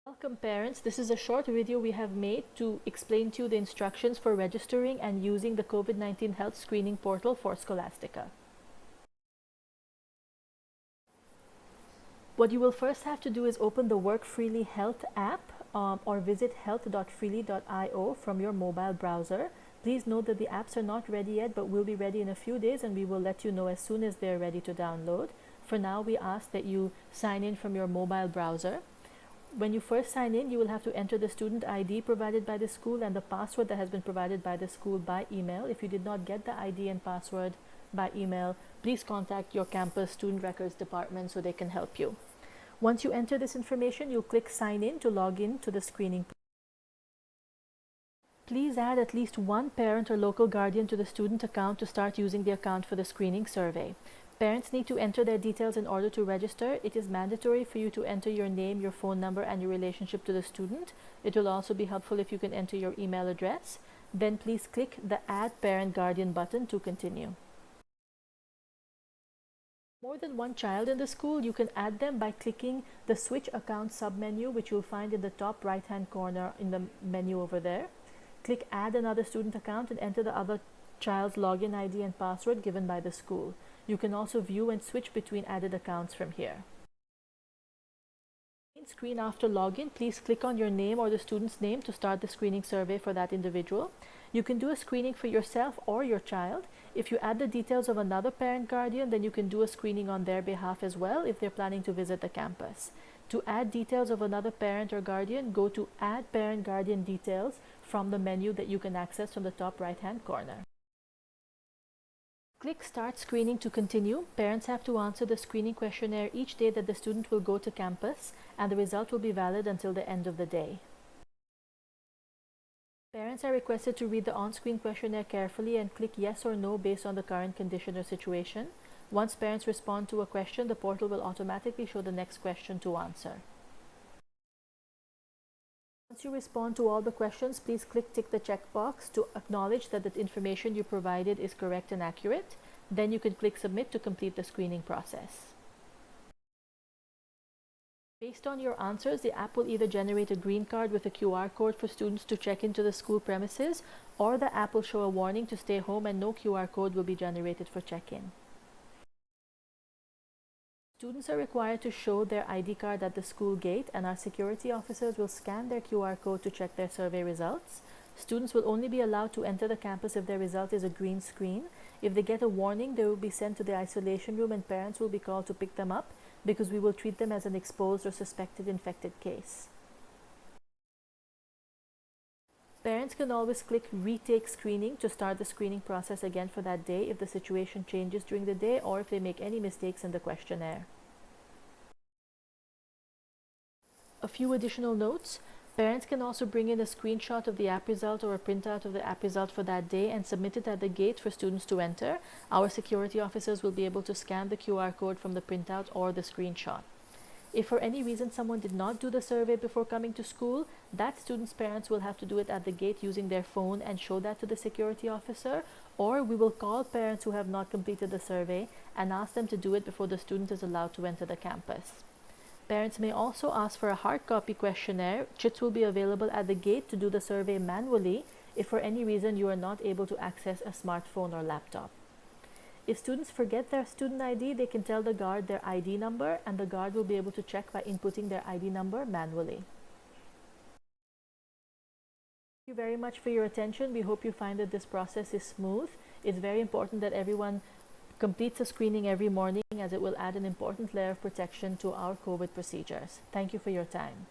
Welcome parents, this is a short video we have made to explain to you the instructions for registering and using the COVID-19 health screening portal for Scholastica. What you will first have to do is open the Work Freely Health app or visit health.freely.io from your mobile browser. Please note that the apps are not ready yet but will be ready in a few days, and we will let you know as soon as they are ready to download. For now, we ask that you sign in from your mobile browser. When you first sign in, you will have to enter the student ID provided by the school and the password that has been provided by the school by email. If you did not get the ID and password by email, please contact your campus student records department so they can help you. Once you enter this information, you'll click sign in to log in to the screening. Please add at least one parent or local guardian to the student account to start using the account for the screening survey. Parents need to enter their details in order to register. It is mandatory for you to enter your name, your phone number, and your relationship to the student. It will also be helpful if you can enter your email address. Then please click the Add Parent Guardian button to continue. More than one child in the school, you can add them by clicking the Switch Account submenu, which you'll find in the top right-hand corner in the menu over there. Click Add Another Student Account and enter the other child's login ID and password given by the school. You can also view and switch between added accounts from here. In screen after login, please click on your name or the student's name to start the screening survey for that individual. You can do a screening for yourself or your child. If you add the details of another parent guardian, then you can do a screening on their behalf as well if they're planning to visit the campus. To add details of another parent or guardian, go to Add Parent Guardian Details from the menu that you can access from the top right-hand corner. Click Start Screening to continue. Parents have to answer the screening questionnaire each day that the student will go to campus, and the result will be valid until the end of the day. Parents are requested to read the on-screen questionnaire carefully and click yes or no based on the current condition or situation. Once parents respond to a question, the portal will automatically show the next question to answer. Once you respond to all the questions, please tick the checkbox to acknowledge that the information you provided is correct and accurate. Then you can click Submit to complete the screening process. Based on your answers, the app will either generate a green card with a QR code for students to check into the school premises, or the app will show a warning to stay home and no QR code will be generated for check-in. Students are required to show their ID card at the school gate, and our security officers will scan their QR code to check their survey results. Students will only be allowed to enter the campus if their result is a green screen. If they get a warning, they will be sent to the isolation room and parents will be called to pick them up because we will treat them as an exposed or suspected infected case. Parents can always click Retake Screening to start the screening process again for that day if the situation changes during the day or if they make any mistakes in the questionnaire. A few additional notes. Parents can also bring in a screenshot of the app result or a printout of the app result for that day and submit it at the gate for students to enter. Our security officers will be able to scan the QR code from the printout or the screenshot. If for any reason someone did not do the survey before coming to school, that student's parents will have to do it at the gate using their phone and show that to the security officer, or we will call parents who have not completed the survey and ask them to do it before the student is allowed to enter the campus. Parents may also ask for a hard copy questionnaire. Chits will be available at the gate to do the survey manually if for any reason you are not able to access a smartphone or laptop. If students forget their student ID, they can tell the guard their ID number and the guard will be able to check by inputting their ID number manually. Thank you very much for your attention. We hope you find that this process is smooth. It's very important that everyone completes a screening every morning as it will add an important layer of protection to our COVID procedures. Thank you for your time.